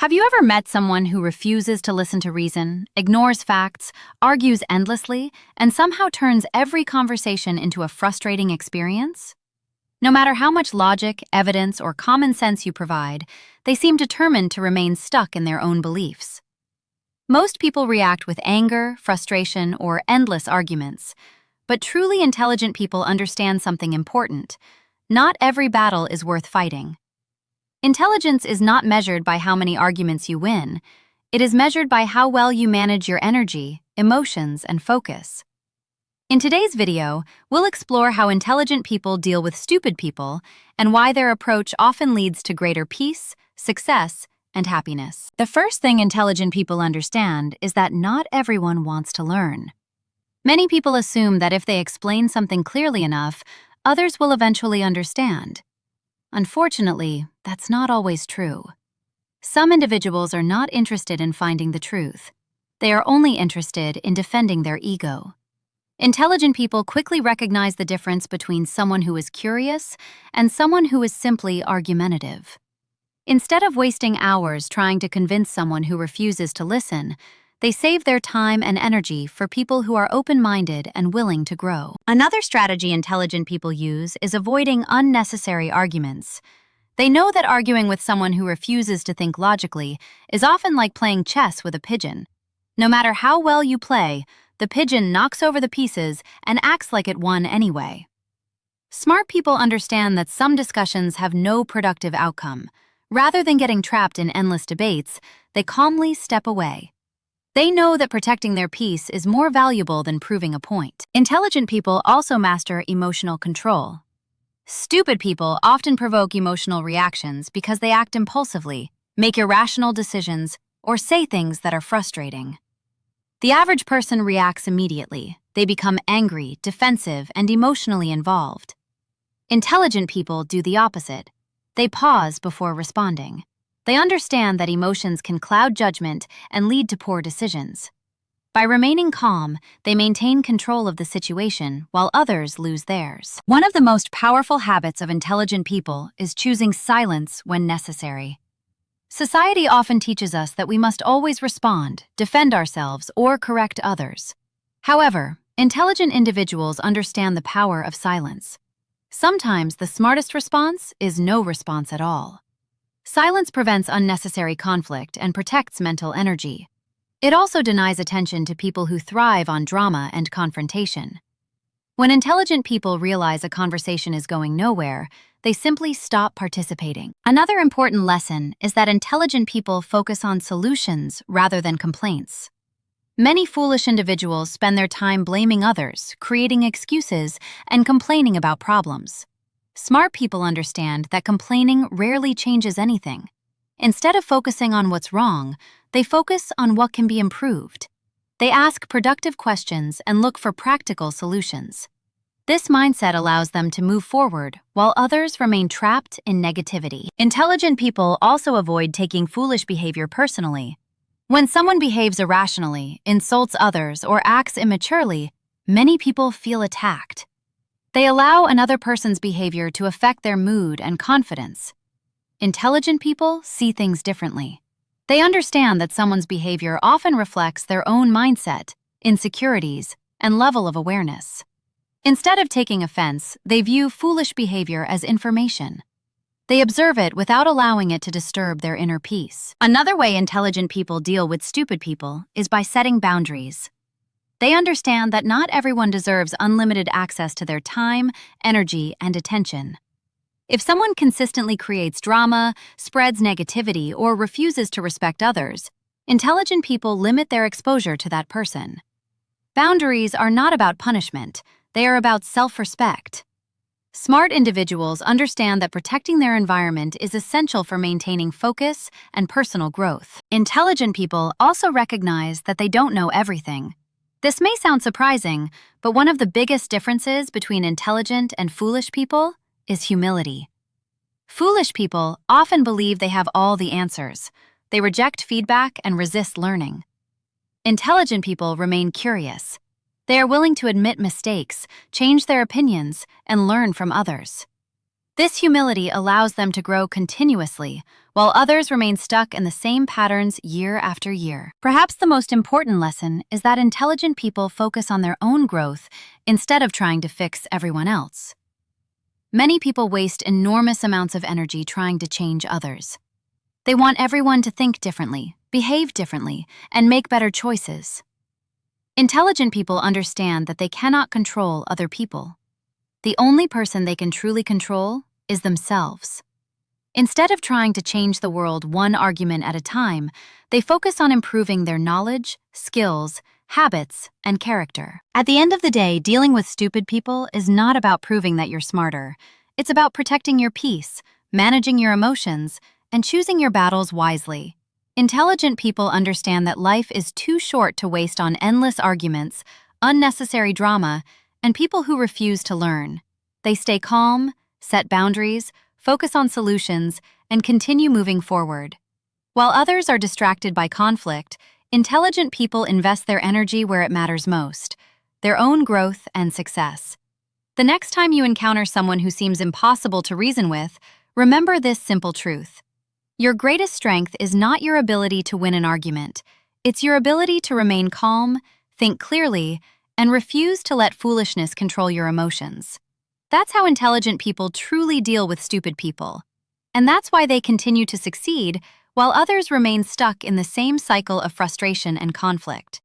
Have you ever met someone who refuses to listen to reason, ignores facts, argues endlessly, and somehow turns every conversation into a frustrating experience? No matter how much logic, evidence, or common sense you provide, they seem determined to remain stuck in their own beliefs. Most people react with anger, frustration, or endless arguments. But truly intelligent people understand something important. Not every battle is worth fighting. Intelligence is not measured by how many arguments you win. It is measured by how well you manage your energy, emotions, and focus. In today's video, we'll explore how intelligent people deal with stupid people and why their approach often leads to greater peace, success, and happiness. The first thing intelligent people understand is that not everyone wants to learn. Many people assume that if they explain something clearly enough, others will eventually understand. Unfortunately, that's not always true. Some individuals are not interested in finding the truth. They are only interested in defending their ego. Intelligent people quickly recognize the difference between someone who is curious and someone who is simply argumentative. Instead of wasting hours trying to convince someone who refuses to listen, they save their time and energy for people who are open-minded and willing to grow. Another strategy intelligent people use is avoiding unnecessary arguments. They know that arguing with someone who refuses to think logically is often like playing chess with a pigeon. No matter how well you play, the pigeon knocks over the pieces and acts like it won anyway. Smart people understand that some discussions have no productive outcome. Rather than getting trapped in endless debates, they calmly step away. They know that protecting their peace is more valuable than proving a point. Intelligent people also master emotional control. Stupid people often provoke emotional reactions because they act impulsively, make irrational decisions, or say things that are frustrating. The average person reacts immediately. They become angry, defensive, and emotionally involved. Intelligent people do the opposite. They pause before responding. They understand that emotions can cloud judgment and lead to poor decisions. By remaining calm, they maintain control of the situation while others lose theirs. One of the most powerful habits of intelligent people is choosing silence when necessary. Society often teaches us that we must always respond, defend ourselves, or correct others. However, intelligent individuals understand the power of silence. Sometimes the smartest response is no response at all. Silence prevents unnecessary conflict and protects mental energy. It also denies attention to people who thrive on drama and confrontation. When intelligent people realize a conversation is going nowhere, they simply stop participating. Another important lesson is that intelligent people focus on solutions rather than complaints. Many foolish individuals spend their time blaming others, creating excuses, and complaining about problems. Smart people understand that complaining rarely changes anything. Instead of focusing on what's wrong, they focus on what can be improved. They ask productive questions and look for practical solutions. This mindset allows them to move forward, while others remain trapped in negativity. Intelligent people also avoid taking foolish behavior personally. When someone behaves irrationally, insults others, or acts immaturely, many people feel attacked. They allow another person's behavior to affect their mood and confidence. Intelligent people see things differently. They understand that someone's behavior often reflects their own mindset, insecurities, and level of awareness. Instead of taking offense, they view foolish behavior as information. They observe it without allowing it to disturb their inner peace. Another way intelligent people deal with stupid people is by setting boundaries. They understand that not everyone deserves unlimited access to their time, energy, and attention. If someone consistently creates drama, spreads negativity, or refuses to respect others, intelligent people limit their exposure to that person. Boundaries are not about punishment, they are about self-respect. Smart individuals understand that protecting their environment is essential for maintaining focus and personal growth. Intelligent people also recognize that they don't know everything. This may sound surprising, but one of the biggest differences between intelligent and foolish people is humility. Foolish people often believe they have all the answers. They reject feedback and resist learning. Intelligent people remain curious. They are willing to admit mistakes, change their opinions, and learn from others. This humility allows them to grow continuously, while others remain stuck in the same patterns year after year. Perhaps the most important lesson is that intelligent people focus on their own growth instead of trying to fix everyone else. Many people waste enormous amounts of energy trying to change others. They want everyone to think differently, behave differently, and make better choices. Intelligent people understand that they cannot control other people. The only person they can truly control is themselves. Instead of trying to change the world one argument at a time, they focus on improving their knowledge, skills, habits, and character. At the end of the day, dealing with stupid people is not about proving that you're smarter. It's about protecting your peace, managing your emotions, and choosing your battles wisely. Intelligent people understand that life is too short to waste on endless arguments, unnecessary drama, and people who refuse to learn. They stay calm, set boundaries, focus on solutions, and continue moving forward. While others are distracted by conflict, intelligent people invest their energy where it matters most, their own growth and success. The next time you encounter someone who seems impossible to reason with, remember this simple truth. Your greatest strength is not your ability to win an argument. It's your ability to remain calm, think clearly, and refuse to let foolishness control your emotions. That's how intelligent people truly deal with stupid people. And that's why they continue to succeed, while others remain stuck in the same cycle of frustration and conflict.